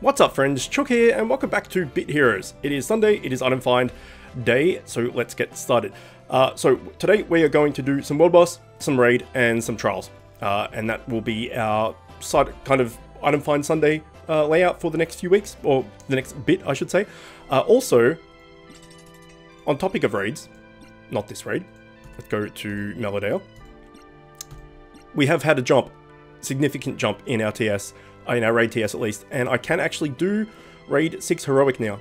What's up friends, Chook here and welcome back to Bit Heroes. It is Sunday, it is Undefined Day, so let's get started. So today we are going to do some World Boss, some Raid and some Trials. And that will be our kind of Undefined Sunday layout for the next few weeks, or the next bit I should say. Also, on topic of raids, not this raid, let's go to MacLeod. We have had a jump, significant jump in our TS. In our raid TS at least, and I can actually do raid 6 heroic now.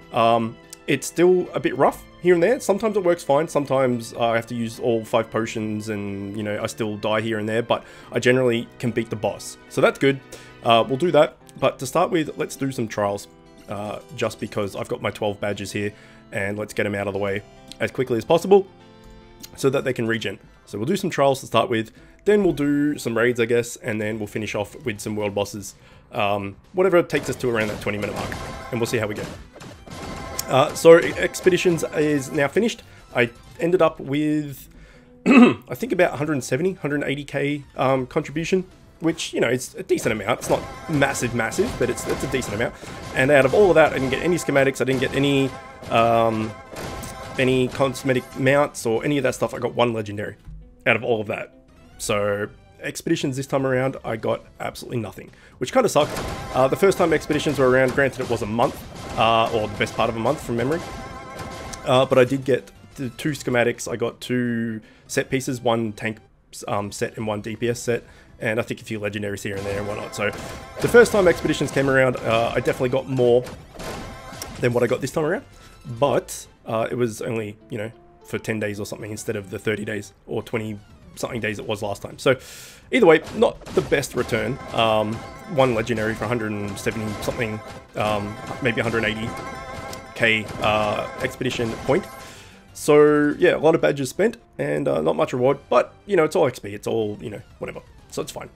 It's still a bit rough here and there. Sometimes it works fine, sometimes I have to use all 5 potions and, you know, I still die here and there, but I generally can beat the boss. So that's good. We'll do that, but to start with, let's do some trials, just because I've got my 12 badges here, and let's get them out of the way as quickly as possible so that they can regen. So we'll do some trials to start with, then we'll do some raids, I guess, and then we'll finish off with some world bosses. Whatever takes us to around that 20-minute mark, and we'll see how we go. So Expeditions is now finished. I ended up with, I think about 170, 180k contribution, which, you know, it's a decent amount. It's not massive, but it's a decent amount. And out of all of that, I didn't get any schematics, I didn't get any cosmetic mounts or any of that stuff. I got 1 legendary out of all of that. So Expeditions this time around, I got absolutely nothing, which kind of sucked. The first time Expeditions were around, granted it was a month, or the best part of a month from memory, but I did get the 2 schematics. I got 2 set pieces, 1 tank set and 1 DPS set, and I think a few legendaries here and there and whatnot. So the first time Expeditions came around, I definitely got more than what I got this time around, but it was only, you know, for 10 days or something instead of the 30 days or 20 something days it was last time. So either way, not the best return. 1 legendary for 170 something, maybe 180k expedition point. So yeah, a lot of badges spent and not much reward, but you know, it's all XP, it's all, you know, whatever, so it's fine.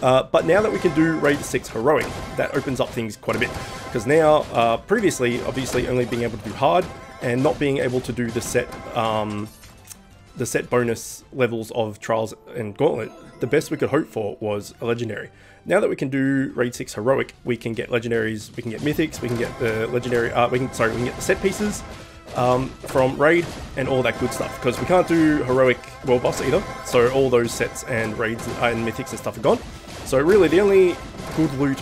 But now that we can do raid 6 heroic, that opens up things quite a bit, because now previously obviously only being able to do hard and not being able to do the set bonus levels of Trials and Gauntlet, the best we could hope for was a legendary. Now that we can do raid 6 heroic, we can get legendaries, we can get mythics, we can get the legendary, we can get the set pieces from raid and all that good stuff, because we can't do heroic world boss either, so all those sets and raids and mythics and stuff are gone. So really the only good loot,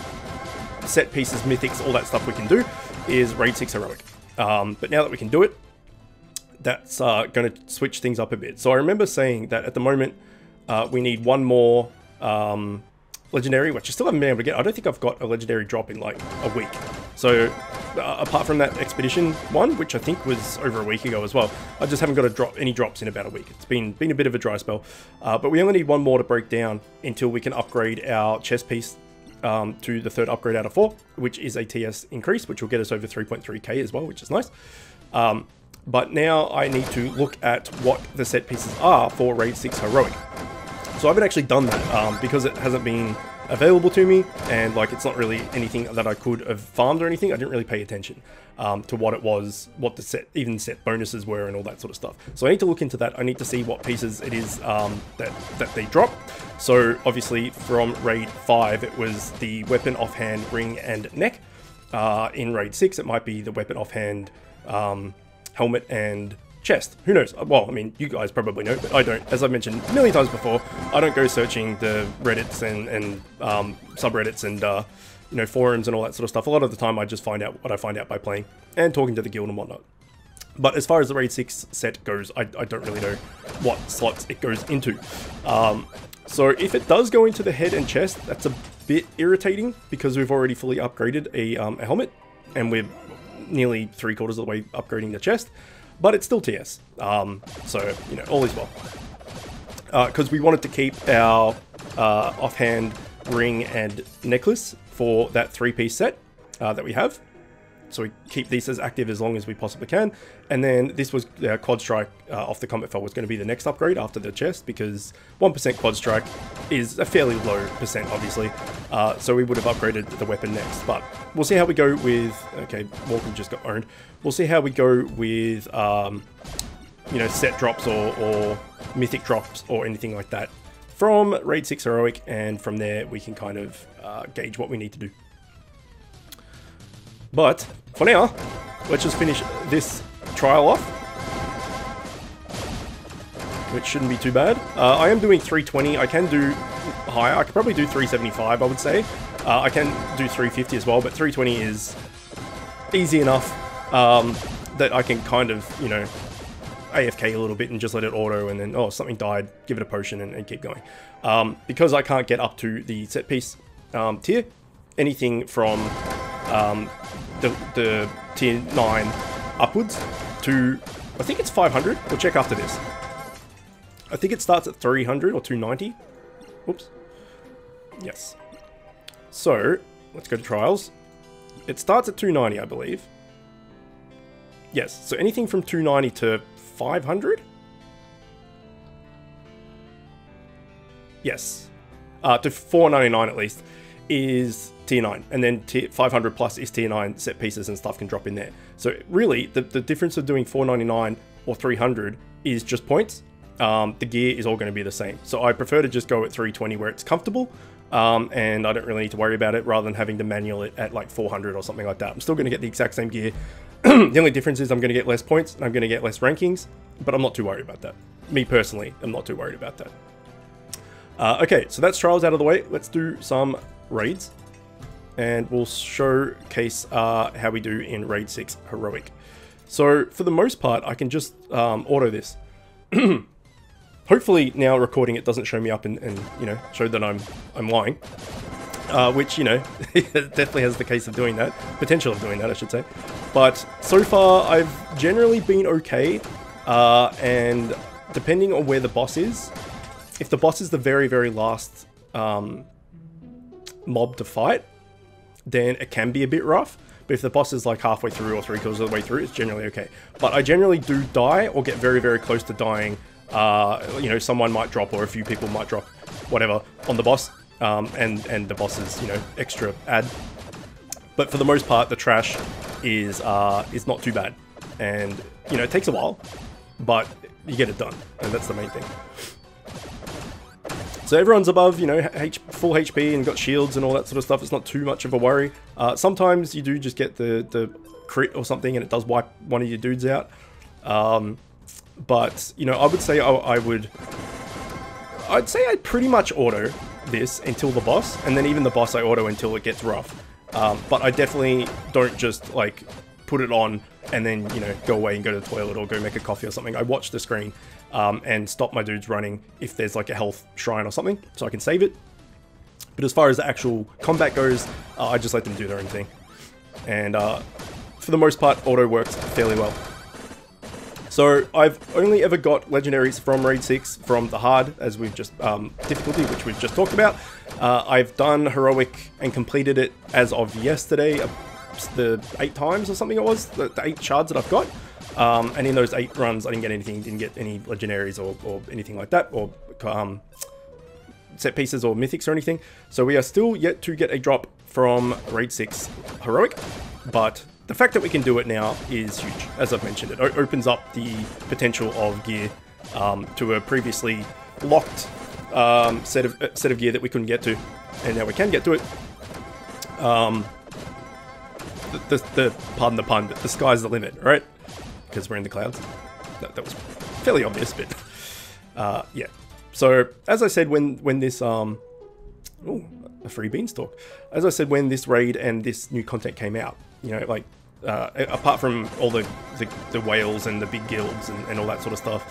set pieces, mythics, all that stuff we can do is raid 6 heroic. But now that we can do it, that's going to switch things up a bit. So I remember saying that at the moment we need 1 more legendary, which I still haven't been able to get. I don't think I've got a legendary drop in like a week. So apart from that expedition one, which I think was over a week ago as well, I just haven't got any drops in about a week. It's been a bit of a dry spell. But we only need 1 more to break down until we can upgrade our chest piece to the 3rd upgrade out of 4, which is a TS increase, which will get us over 3.3k as well, which is nice. But now I need to look at what the set pieces are for raid 6 heroic. So I haven't actually done that because it hasn't been available to me, and like it's not really anything that I could have farmed or anything. I didn't really pay attention to what it was, what the set bonuses were and all that sort of stuff. So I need to look into that. I need to see what pieces it is that they drop. So obviously from raid 5 it was the weapon, offhand, ring and neck. In raid 6 it might be the weapon, offhand, helmet and chest. Who knows? Well, I mean, you guys probably know, but I don't. As I've mentioned a million times before, I don't go searching the Reddits and subreddits and you know, forums and all that sort of stuff. A lot of the time I just find out what I find out by playing and talking to the guild and whatnot. But as far as the raid 6 set goes, I don't really know what slots it goes into. So if it does go into the head and chest, that's a bit irritating because we've already fully upgraded a helmet and we're nearly 3/4 of the way upgrading the chest, but it's still TS. So, you know, all is well. Because we wanted to keep our offhand, ring and necklace for that 3-piece set that we have. So we keep these as active as long as we possibly can. And then this was quad strike off the combat fell was going to be the next upgrade after the chest, because 1% quad strike is a fairly low percent, obviously. So we would have upgraded the weapon next, but we'll see how we go with, okay, Walker just got owned. We'll see how we go with, you know, set drops or mythic drops or anything like that from raid 6 heroic, and from there we can kind of gauge what we need to do. But for now, let's just finish this trial off, which shouldn't be too bad. I am doing 320. I can do higher. I could probably do 375, I would say. I can do 350 as well, but 320 is easy enough that I can kind of, you know, AFK a little bit and just let it auto, and then, oh, something died, give it a potion and keep going. Because I can't get up to the set piece tier, anything from the tier 9 upwards to, I think it's 500. We'll check after this. I think it starts at 300 or 290. Oops. Yes. So, let's go to trials. It starts at 290, I believe. Yes, so anything from 290 to 500? Yes. To 499 at least is tier 9. And then 500 plus is tier 9 set pieces and stuff can drop in there. So really, the difference of doing 499 or 300 is just points. The gear is all going to be the same. So I prefer to just go at 320 where it's comfortable. And I don't really need to worry about it rather than having to manual it at like 400 or something like that. I'm still going to get the exact same gear. The only difference is I'm going to get less points and I'm going to get less rankings, but I'm not too worried about that. Me personally, I'm not too worried about that. Okay, so that's trials out of the way. Let's do some raids and we'll showcase how we do in Raid 6 Heroic. So for the most part, I can just auto this. Hopefully now recording it doesn't show me up and you know, show that I'm lying. Which, you know, definitely has the case of doing that. Potential of doing that, I should say. But so far, I've generally been okay. And depending on where the boss is, if the boss is the very, very last mob to fight, then it can be a bit rough. But if the boss is like halfway through or 3/4 of the way through, it's generally okay. But I generally do die or get very, very close to dying. You know, someone might drop or a few people might drop, whatever, on the boss. And the boss's, you know, extra ad. But for the most part, the trash is not too bad. And, you know, it takes a while, but you get it done. And that's the main thing. So everyone's above, you know, full HP and got shields and all that sort of stuff. It's not too much of a worry. Sometimes you do just get the crit or something and it does wipe one of your dudes out. But, you know, I would say I'd say I'd pretty much auto this until the boss, and then even the boss I auto until it gets rough. But I definitely don't just like put it on and then, you know, go away and go to the toilet or go make a coffee or something. I watch the screen and stop my dudes running if there's like a health shrine or something, so I can save it. But as far as the actual combat goes, I just let them do their own thing. And for the most part, auto works fairly well. So I've only ever got legendaries from Raid 6 from the hard, as we've just, difficulty, which we've just talked about. I've done Heroic and completed it as of yesterday, the 8 times or something it was, the 8 shards that I've got. And in those 8 runs, I didn't get anything, didn't get any legendaries or anything like that, or set pieces or mythics or anything. So we are still yet to get a drop from Raid 6 Heroic, but the fact that we can do it now is huge. As I've mentioned, it opens up the potential of gear to a previously locked set of gear that we couldn't get to, and now we can get to it. Pardon the pun, but the sky's the limit, right? Because we're in the clouds. That was fairly obvious, but yeah. So as I said, when this ooh, a free beanstalk. As I said, when this raid and this new content came out, you know, like, apart from all the whales and the big guilds and all that sort of stuff,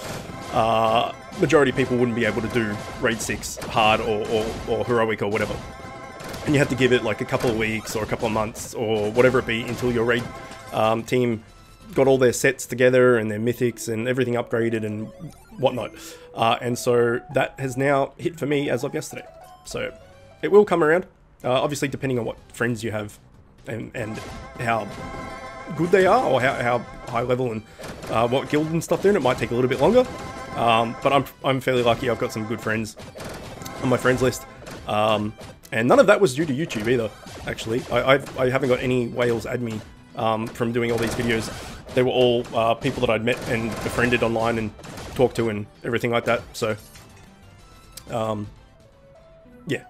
majority of people wouldn't be able to do Raid 6 hard or Heroic or whatever. And you had to give it like a couple of weeks or a couple of months or whatever it be until your raid team got all their sets together and their mythics and everything upgraded and whatnot. And so that has now hit for me as of yesterday. So it will come around, obviously depending on what friends you have and how good they are, or how high level and what guild and stuff they're in. It might take a little bit longer, but I'm fairly lucky. I've got some good friends on my friends list, and none of that was due to YouTube either. Actually, I haven't got any whales add me from doing all these videos. They were all people that I'd met and befriended online and talked to and everything like that. So yeah,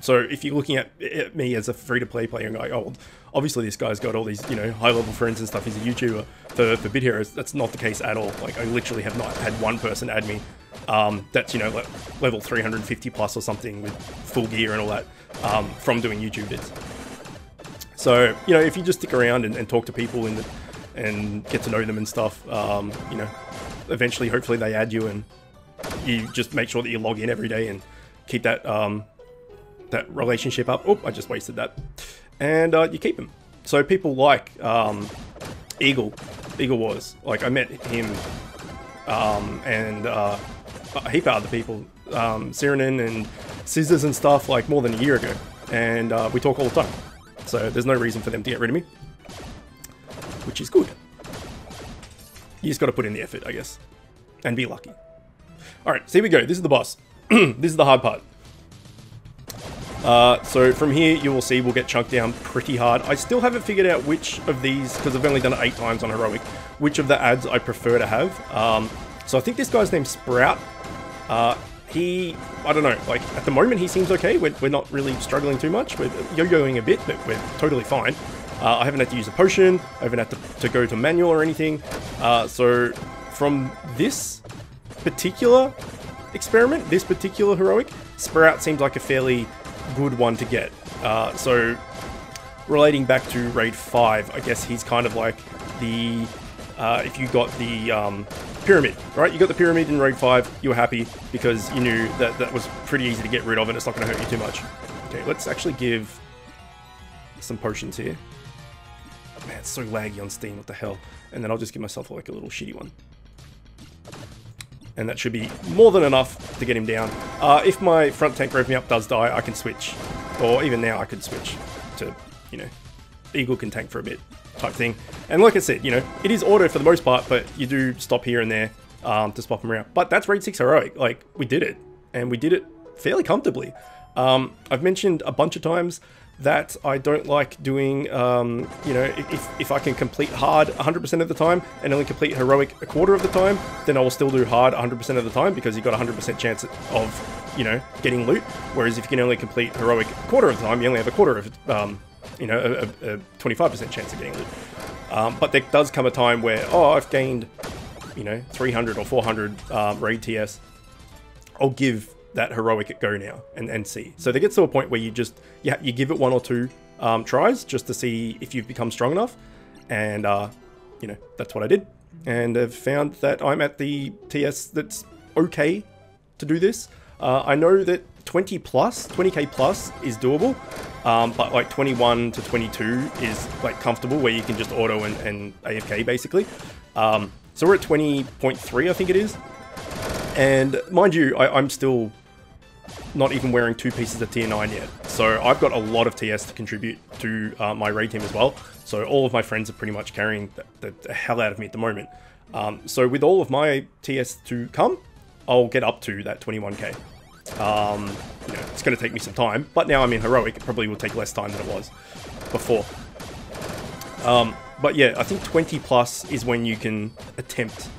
So if you're looking at me as a free-to-play player and going, oh, well, obviously this guy's got all these, you know, high-level friends and stuff, he's a YouTuber for Bit Heroes, that's not the case at all. Like, I literally have not had one person add me that's, you know, like level 350 plus or something with full gear and all that from doing YouTube vids. So, you know, if you just stick around and talk to people and get to know them and stuff, you know, eventually, hopefully they add you, and you just make sure that you log in every day and keep that that relationship up. Oh, I just wasted that. And you keep them. So people like Eagle Wars, like I met him and a heap of other people, Siranin and Scissors and stuff, like more than a year ago. And we talk all the time. So there's no reason for them to get rid of me, which is good. You just got to put in the effort, I guess, and be lucky. Alright, so here we go. This is the boss. This is the hard part. So from here, you will see we'll get chunked down pretty hard. I still haven't figured out which of these, because I've only done it 8 times on Heroic, which of the ads I prefer to have. So I think this guy's name's Sprout. I don't know, like, at the moment he seems okay. We're not really struggling too much. We're yo-yoing a bit, but we're totally fine. I haven't had to use a potion. I haven't had to go to manual or anything. So from this particular experiment, this particular Heroic, Sprout seems like a fairly good one to get. So relating back to Raid 5, I guess he's kind of like the, if you got the pyramid, right? You got the pyramid in Raid 5, you were happy because you knew that that was pretty easy to get rid of and it's not going to hurt you too much. Okay, let's actually give some potions here. Man, it's so laggy on Steam, what the hell. And then I'll just give myself like a little shitty one. And that should be more than enough to get him down. If my front tank rev me up does die, I can switch. Or even now I could switch to, you know, Eagle can tank for a bit type thing. And like I said, you know, it is auto for the most part, but you do stop here and there to swap them around. But that's Raid 6 Heroic. Like, we did it. And we did it fairly comfortably. I've mentioned a bunch of times that I don't like doing, you know, if I can complete hard 100% of the time and only complete Heroic a quarter of the time, then I will still do hard 100% of the time because you've got a 100% chance of, you know, getting loot. Whereas if you can only complete Heroic a quarter of the time, you only have a quarter of, you know, a 25% chance of getting loot. But there does come a time where, oh, I've gained, you know, 300 or 400 raid TS. I'll give that Heroic at go now and see. So there gets to a point where you just, you give it 1 or 2 tries just to see if you've become strong enough. And, you know, that's what I did. And I've found that I'm at the TS that's okay to do this. I know that 20k plus is doable, but like 21 to 22 is like comfortable where you can just auto and AFK basically. So we're at 20.3, I think it is. And mind you, I'm still not even wearing 2 pieces of tier 9 yet. So I've got a lot of TS to contribute to my raid team as well. So all of my friends are pretty much carrying the hell out of me at the moment. So with all of my TS to come, I'll get up to that 21k. You know, it's going to take me some time, but now I'm in Heroic, it probably will take less time than it was before. But yeah, I think 20 plus is when you can attempt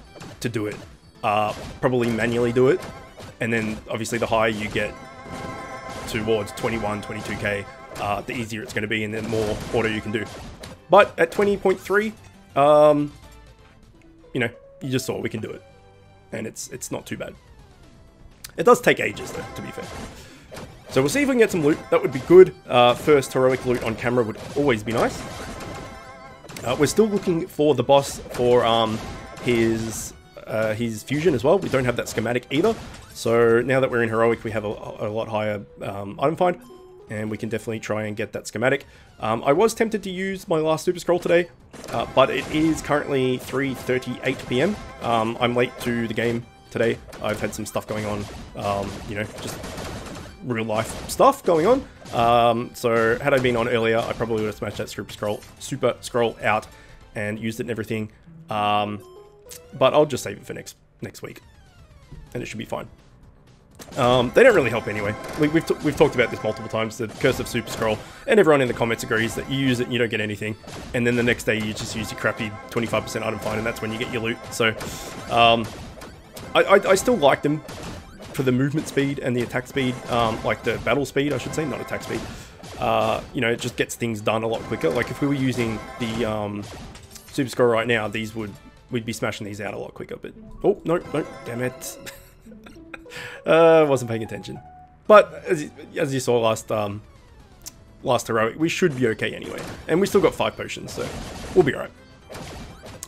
to do it. Probably manually do it, and then obviously the higher you get towards 21, 22k, the easier it's going to be, and then more auto you can do. But at 20.3, you know, you just saw we can do it, and it's not too bad. It does take ages though, to be fair. So we'll see if we can get some loot. That would be good. First Heroic loot on camera would always be nice. We're still looking for the boss for his fusion as well. We don't have that schematic either. So now that we're in Heroic, we have a lot higher item find, and we can definitely try and get that schematic. I was tempted to use my last super scroll today, but it is currently 3:38 PM. I'm late to the game today. I've had some stuff going on, you know, just real life stuff going on. So had I been on earlier, I probably would have smashed that super scroll out and used it and everything. But I'll just save it for next week, and it should be fine. They don't really help anyway. We've talked about this multiple times, the curse of super scroll, and everyone in the comments agrees that you use it and you don't get anything, and then the next day you just use your crappy 25% item find, and that's when you get your loot. So I still like them for the movement speed and the attack speed, like the battle speed, I should say, not attack speed. You know, it just gets things done a lot quicker. Like if we were using the Super Scroll right now, we'd be smashing these out a lot quicker. But oh no, damn it, wasn't paying attention. But as you saw last heroic, we should be okay anyway, and we still got 5 potions, so we'll be alright.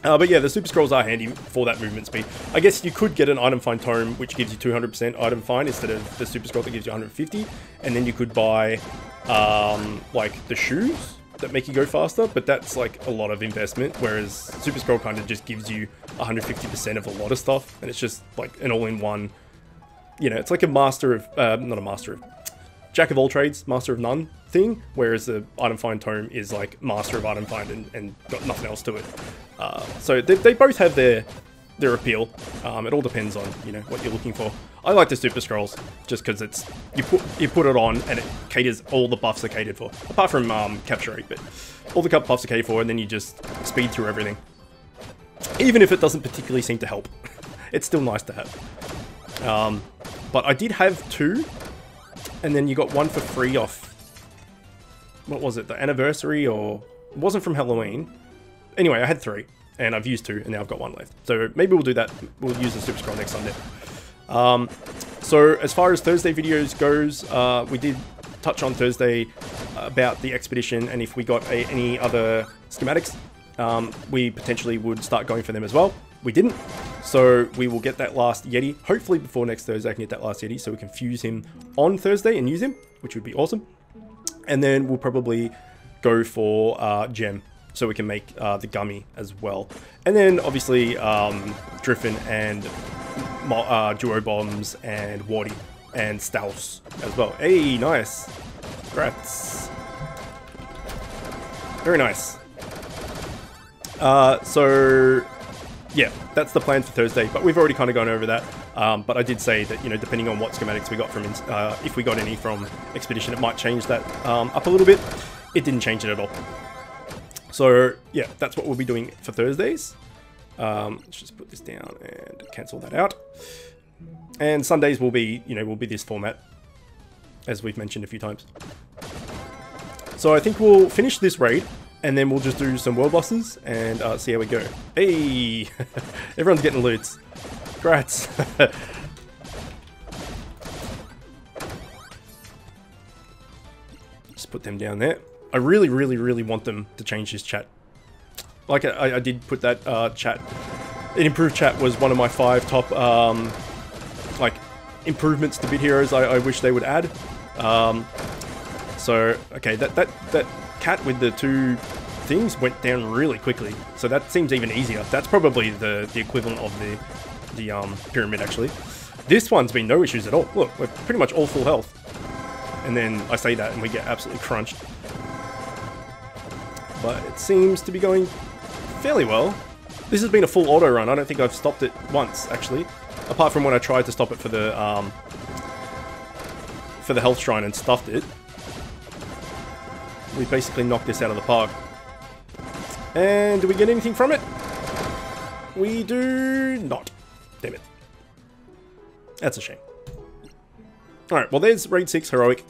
But yeah, the Super Scrolls are handy for that movement speed. I guess you could get an item find tome which gives you 200% item find instead of the Super Scroll that gives you 150, and then you could buy like the shoes that make you go faster, but that's like a lot of investment, whereas Super Scroll kind of just gives you 150% of a lot of stuff, and it's just like an all-in-one, you know, it's like a master of, not a master of, jack of all trades, master of none thing, whereas the item find tome is like master of item find and got nothing else to it. So they both have their appeal. It all depends on, you know, what you're looking for. I like the Super Scrolls just because it's you put it on and it caters all the buffs are catered for, apart from capture rate, but all the buffs are catered for, and then you just speed through everything. Even if it doesn't particularly seem to help, it's still nice to have. But I did have 2. And then you got 1 for free off, what was it, the anniversary, or it wasn't from Halloween. Anyway, I had 3, and I've used 2, and now I've got 1 left. So maybe we'll do that. We'll use the Super Scroll next Sunday. So as far as Thursday videos goes, we did touch on Thursday about the expedition, and if we got any other schematics, we potentially would start going for them as well. We didn't, so we will get that last Yeti. Hopefully before next Thursday I can get that last Yeti so we can fuse him on Thursday and use him, which would be awesome. And then we'll probably go for Gem, so we can make the Gummy as well. And then obviously Driffin and Duo Bombs and Warty and Staus as well. Hey, nice. Congrats. Very nice. So yeah, that's the plan for Thursday, but we've already kind of gone over that. But I did say that, you know, depending on what schematics we got from, if we got any from Expedition, it might change that up a little bit. It didn't change it at all. So yeah, that's what we'll be doing for Thursdays. Let's just put this down and cancel that out. And Sundays will be, you know, will be this format, as we've mentioned a few times. So I think we'll finish this raid, and then we'll just do some world bosses and see how we go. Hey! Everyone's getting loots. Congrats! Just put them down there. I really, really, really want them to change his chat. Like I did put that chat. An improved chat was one of my 5 top like improvements to Bit Heroes I wish they would add. So okay, that cat with the 2 things went down really quickly, so that seems even easier. That's probably the equivalent of the pyramid actually. This one's been no issues at all. Look, we're pretty much all full health, and then I say that and we get absolutely crunched. But it seems to be going fairly well. This has been a full auto run. I don't think I've stopped it once actually, apart from when I tried to stop it for the health shrine and stuffed it. We basically knocked this out of the park. And do we get anything from it? We do not. Damn it. That's a shame. Alright, well there's Raid 6 Heroic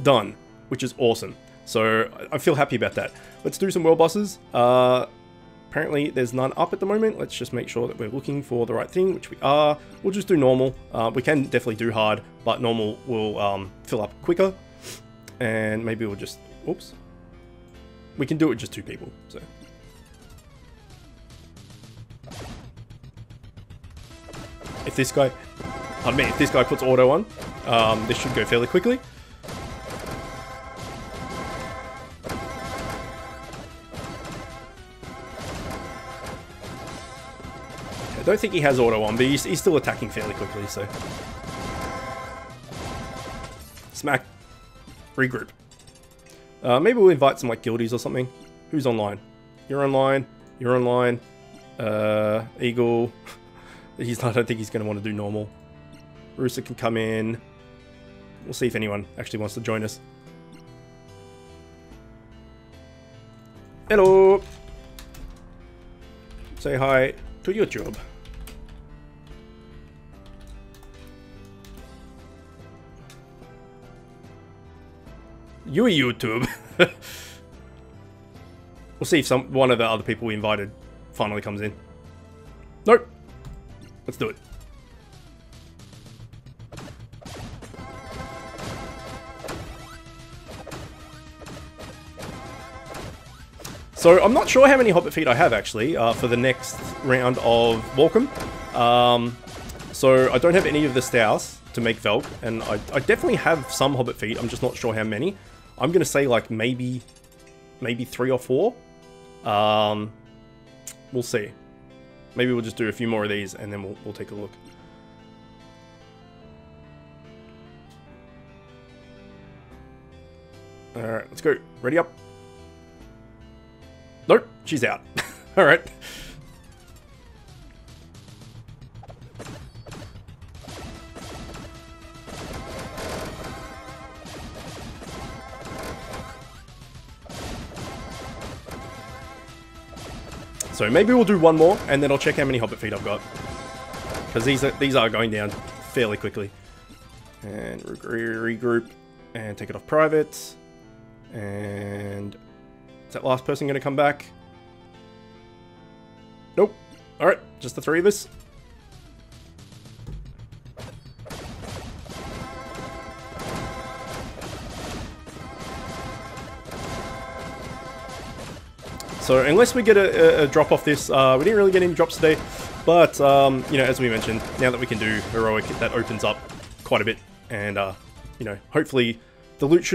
done, which is awesome. So I feel happy about that. Let's do some world bosses. Apparently there's none up at the moment. Let's just make sure that we're looking for the right thing, which we are. We'll just do normal. We can definitely do hard, but normal will fill up quicker. And maybe we'll just... Oops. We can do it with just 2 people, so. If this guy... Pardon me, if this guy puts auto on, this should go fairly quickly. I don't think he has auto on, but he's still attacking fairly quickly, so. Smack. Regroup. Maybe we'll invite some like guildies or something. Who's online? You're online. You're online. Eagle. I don't think he's going to want to do normal. Rooster can come in. We'll see if anyone actually wants to join us. Hello. Say hi to YouTube. You YouTube. We'll see if one of the other people we invited finally comes in. Nope. Let's do it. So I'm not sure how many Hobbit feet I have actually for the next round of Walkham. So I don't have any of the Stouse to make Velk, and I definitely have some Hobbit feet. I'm just not sure how many. I'm gonna say like maybe 3 or 4. We'll see. Maybe we'll just do a few more of these and then we'll take a look. Alright, let's go. Ready up. Nope, she's out. Alright. So maybe we'll do one more, and then I'll check how many Hobbit feet I've got. Because these are going down fairly quickly. And regroup, and take it off private. And is that last person going to come back? Nope. Alright, just the 3 of us. So unless we get a drop off this, we didn't really get any drops today, but you know, as we mentioned, now that we can do Heroic, that opens up quite a bit, and you know, hopefully the loot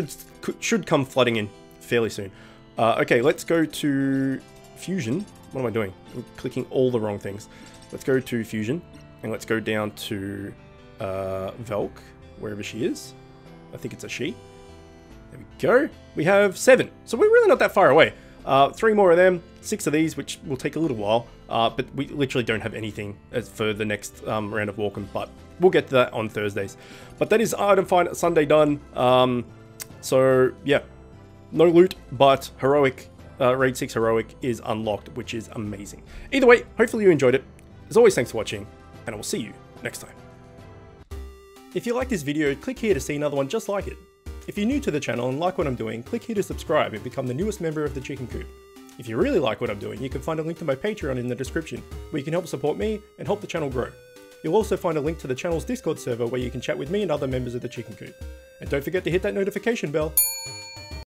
should come flooding in fairly soon. Okay, let's go to Fusion. What am I doing? I'm clicking all the wrong things. Let's go to Fusion, and let's go down to Velk, wherever she is. I think it's a she. There we go. We have 7, so we're really not that far away. 3 more of them, 6 of these, which will take a little while, but we literally don't have anything as for the next round of Walkham, but we'll get to that on Thursdays. But that is Item Find Sunday done. So yeah, no loot, but Heroic, Raid 6 Heroic is unlocked, which is amazing. Either way, hopefully you enjoyed it. As always, thanks for watching, and I will see you next time. If you like this video, click here to see another one just like it. If you're new to the channel and like what I'm doing, click here to subscribe and become the newest member of the Chicken Coop. If you really like what I'm doing, you can find a link to my Patreon in the description, where you can help support me and help the channel grow. You'll also find a link to the channel's Discord server where you can chat with me and other members of the Chicken Coop. And don't forget to hit that notification bell.